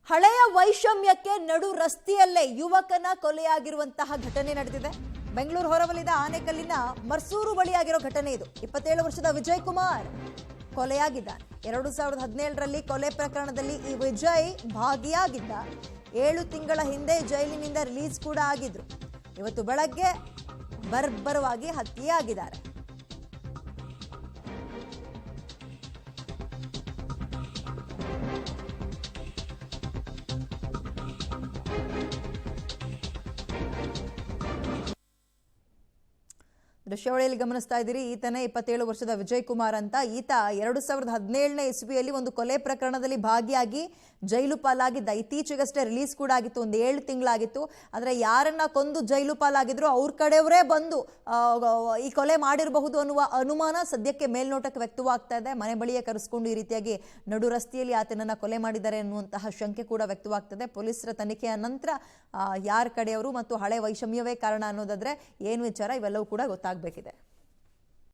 ಹಳೆಯ ವೈಷಮ್ಯಕ್ಕೆ ನಡು ರಸ್ತೆಯಲ್ಲೇ ಯುವಕನ ಕೊಲೆಯಾಗಿರುವಂತಹ ಘಟನೆ ನಡೆದಿದೆ. ಬೆಂಗಳೂರು ಹೊರವಲಯದ ಆನೇಕಲ್ಲಿನ ಮರ್ಸೂರು ಬಳಿಯಾಗಿರೋ ಘಟನೆ ಇದು. 27 ವರ್ಷದ ವಿಜಯ್ ಕುಮಾರ್ ಕೊಲೆಯಾಗಿದ್ದಾನೆ. 2017ರಲ್ಲಿ ಕೊಲೆ ಪ್ರಕರಣದಲ್ಲಿ ಈ ವಿಜಯ್ ಭಾಗಿಯಾಗಿದ್ದ. 7 ತಿಂಗಳ ಹಿಂದೆ ಜೈಲಿನಿಂದ ರಿಲೀಸ್ ಕೂಡ ಆಗಿದ್ರು. ಇವತ್ತು ಬೆಳಗ್ಗೆ ಬರ್ಬರವಾಗಿ ಹತ್ಯೆಯಾಗಿದ್ದಾರೆ. ದೃಶ್ಯಾವಳಿಯಲ್ಲಿ ಗಮನಿಸ್ತಾ ಇದ್ದೀರಿ. ಈತನೇ 27 ವರ್ಷದ ವಿಜಯ್ ಕುಮಾರ್ ಅಂತ. ಈತ 2017ನೇ ಇಸ್ವಿಯಲ್ಲಿ ಒಂದು ಕೊಲೆ ಪ್ರಕರಣದಲ್ಲಿ ಭಾಗಿಯಾಗಿ ಜೈಲು ಪಾಲಾಗಿದ್ದ. ಇತ್ತೀಚೆಗಷ್ಟೇ ರಿಲೀಸ್ ಕೂಡ ಆಗಿತ್ತು, ಒಂದು 7 ತಿಂಗಳಾಗಿತ್ತು. ಆದರೆ ಯಾರನ್ನ ಕೊಂದು ಜೈಲು ಪಾಲಾಗಿದ್ರು ಅವ್ರ ಕಡೆಯವರೇ ಬಂದು ಈ ಕೊಲೆ ಮಾಡಿರಬಹುದು ಅನ್ನುವ ಅನುಮಾನ ಸದ್ಯಕ್ಕೆ ಮೇಲ್ನೋಟಕ್ಕೆ ವ್ಯಕ್ತವಾಗ್ತಾ ಇದೆ. ಮನೆ ಬಳಿಯೇ ಕರೆಸ್ಕೊಂಡು ಈ ರೀತಿಯಾಗಿ ನಡು ರಸ್ತೆಯಲ್ಲಿ ಆತನನ್ನ ಕೊಲೆ ಮಾಡಿದ್ದಾರೆ ಅನ್ನುವಂತಹ ಶಂಕೆ ಕೂಡ ವ್ಯಕ್ತವಾಗ್ತದೆ. ಪೊಲೀಸರ ತನಿಖೆಯ ನಂತರ ಯಾರ ಕಡೆಯವರು ಮತ್ತು ಹಳೆ ವೈಷಮ್ಯವೇ ಕಾರಣ ಅನ್ನೋದಾದ್ರೆ ಏನು ವಿಚಾರ ಇವೆಲ್ಲವೂ ಕೂಡ ಗೊತ್ತಾಗಬೇಕಿದೆ.